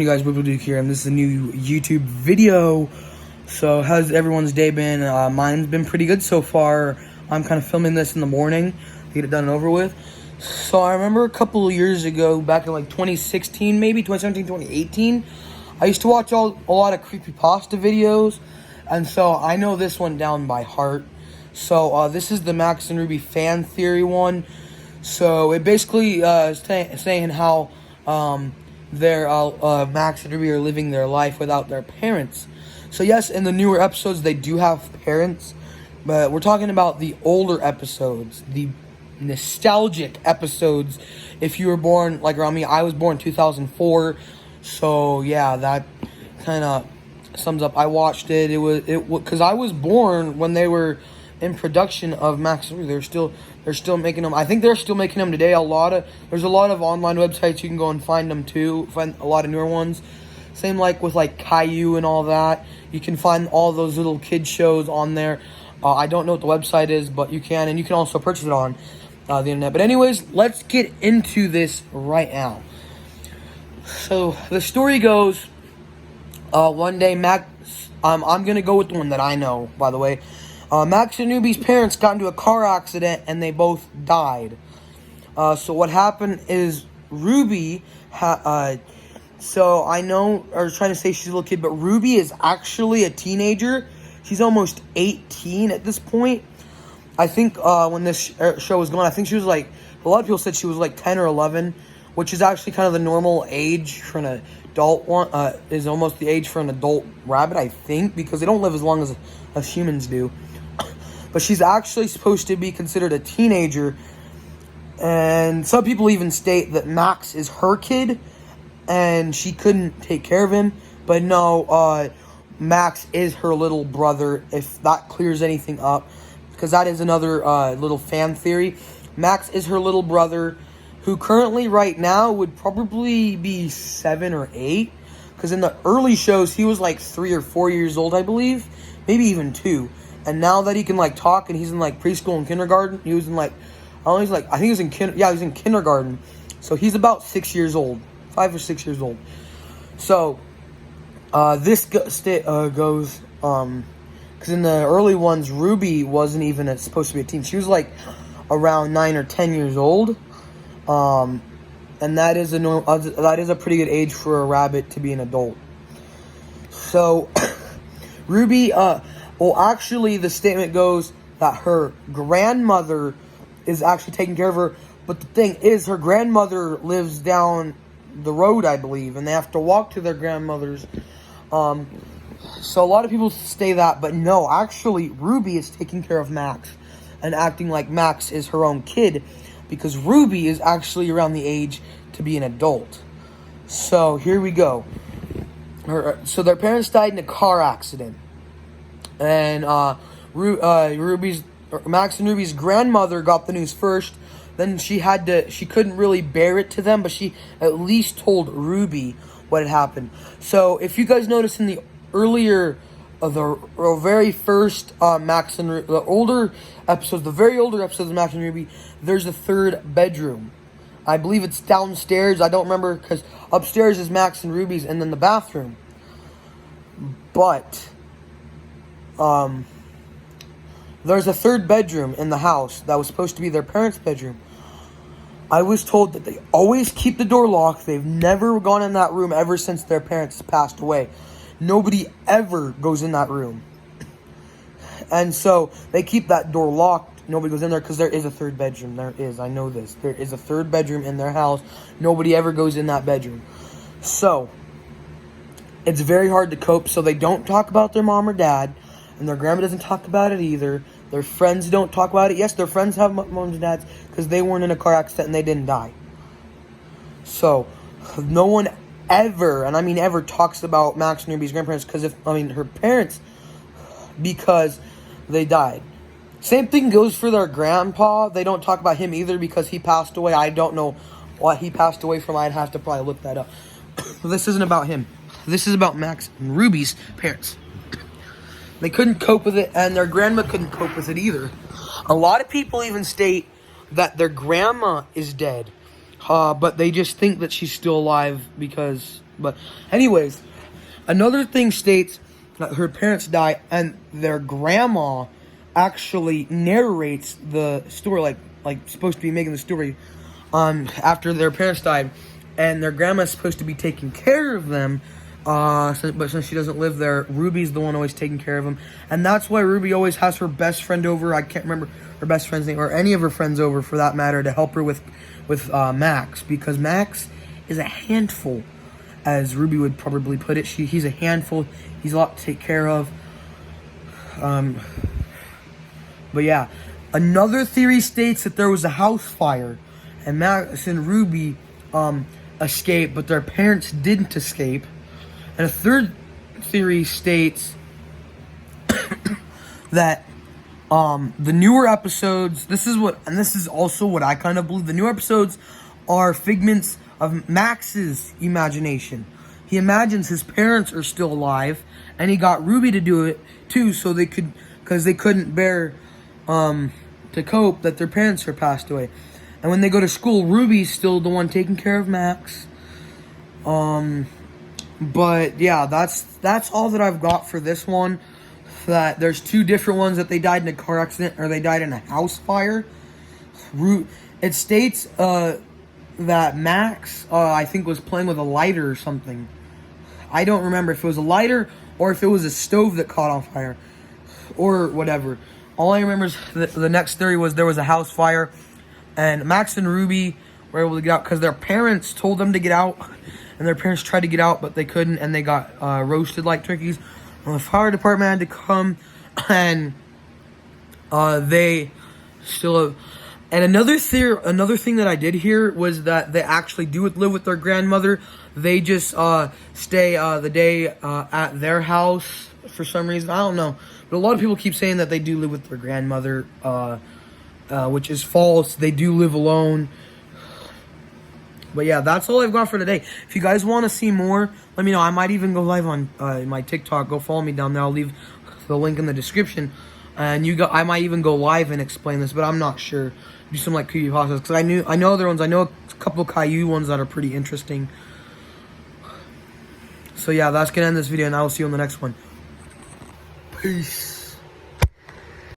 Hey guys, Whipple Duke here, and this is a new YouTube video. So, how's everyone's day been? Mine's been pretty good so far. I'm kind of filming this in the morning to get it done and over with. So, I remember a couple of years ago, back in like 2016, maybe 2017, 2018, I used to watch a lot of creepypasta videos, and so I know this one down by heart. So, this is the Max and Ruby fan theory one. So, it basically is saying how Max and Ruby are living their life without their parents. So yes, in the newer episodes they do have parents, but we're talking about the older episodes, the nostalgic episodes. If you were born like around me, I was born 2004, so yeah, that kind of sums up. I watched it. It was because I was born when they were in production of Max and Ruby. They're still making them. I think they're still making them today. There's a lot of online websites you can go and find them too. Find a lot of newer ones. Same like with like Caillou and all that. You can find all those little kid shows on there. I don't know what the website is, but you can, and you can also purchase it on the internet. But anyways, let's get into this right now. So the story goes, one day Max. I'm gonna go with the one that I know, by the way. Max and Ruby's parents got into a car accident and they both died. So what happened is Ruby, so I know I was trying to say she's a little kid, but Ruby is actually a teenager. She's almost 18 at this point. I think when this show was going, I think she was like, a lot of people said she was like 10 or 11, which is actually kind of the normal age for an adult one, is almost the age for an adult rabbit, I think, because they don't live as long as humans do. But she's actually supposed to be considered a teenager. And some people even state that Max is her kid and she couldn't take care of him. But no, Max is her little brother, if that clears anything up. Because that is another little fan theory. Max is her little brother, who currently right now would probably be 7 or 8. Because in the early shows, he was like 3 or 4 years old, I believe. Maybe even 2. And now that he can like talk and he's in like preschool and kindergarten, he was in like, I think he was in he's in kindergarten. So he's about 6 years old, 5 or 6 years old. So this goes, because in the early ones, Ruby wasn't even supposed to be a teen. She was like around 9 or 10 years old. And that is a pretty good age for a rabbit to be an adult. So Ruby, well, actually, the statement goes that her grandmother is actually taking care of her. But the thing is, her grandmother lives down the road, I believe. And they have to walk to their grandmother's. So a lot of people say that. But no, actually, Ruby is taking care of Max. And acting like Max is her own kid. Because Ruby is actually around the age to be an adult. So, here we go. So their parents died in a car accident. And Max and Ruby's grandmother got the news first. Then she couldn't really bear it to them, but she at least told Ruby what had happened. So if you guys notice in the earlier, the very first Max and Ruby, the very older episodes of Max and Ruby, there's a third bedroom. I believe it's downstairs. I don't remember, because upstairs is Max and Ruby's and then the bathroom. But there's a third bedroom in the house that was supposed to be their parents' bedroom. I was told that they always keep the door locked. They've never gone in that room ever since their parents passed away. Nobody ever goes in that room. And so they keep that door locked. Nobody goes in there because there is a third bedroom. There is. I know this. There is a third bedroom in their house. Nobody ever goes in that bedroom. So it's very hard to cope. So they don't talk about their mom or dad. And their grandma doesn't talk about it either. Their friends don't talk about it. Yes, their friends have moms and dads because they weren't in a car accident and they didn't die. So, no one ever, and I mean ever, talks about Max and Ruby's grandparents her parents, because they died. Same thing goes for their grandpa. They don't talk about him either because he passed away. I don't know what he passed away from. I'd have to probably look that up. This isn't about him. This is about Max and Ruby's parents. They couldn't cope with it, and their grandma couldn't cope with it either. A lot of people even state that their grandma is dead, but they just think that she's still alive because But anyways, another thing states that her parents die, and their grandma actually narrates the story, like supposed to be making the story after their parents died, and their grandma's supposed to be taking care of them. But since she doesn't live there, Ruby's the one always taking care of them, and that's why Ruby always has her best friend over. I can't remember her best friend's name, or any of her friends over for that matter, to help her with Max, because Max is a handful, as Ruby would probably put it. He's a handful. He's a lot to take care of. But yeah, another theory states that there was a house fire, and Max and Ruby escaped, but their parents didn't escape. And a third theory states that the newer episodes, this is also what I kind of believe, the newer episodes are figments of Max's imagination. He imagines his parents are still alive, and he got Ruby to do it too, so because they couldn't bear to cope that their parents are passed away. And when they go to school, Ruby's still the one taking care of Max. But yeah, that's all that I've got for this one. That there's two different ones that they died in a car accident, or they died in a house fire. It states that Max, I think, was playing with a lighter or something. I don't remember if it was a lighter or if it was a stove that caught on fire or whatever. All I remember is the next theory was there was a house fire, and Max and Ruby were able to get out because their parents told them to get out, and their parents tried to get out, but they couldn't, and they got roasted like turkeys. And the fire department had to come, and they still have. And another thing that I did hear was that they actually do live with their grandmother. They just stay the day at their house for some reason. I don't know. But a lot of people keep saying that they do live with their grandmother, which is false. They do live alone. But yeah, that's all I've got for today. If you guys want to see more, let me know. I might even go live on my TikTok. Go follow me down there. I'll leave the link in the description. And I might even go live and explain this, but I'm not sure. Do some like creepypastas, because I know other ones. I know a couple Caillou ones that are pretty interesting. So yeah, that's gonna end this video, and I will see you on the next one. Peace.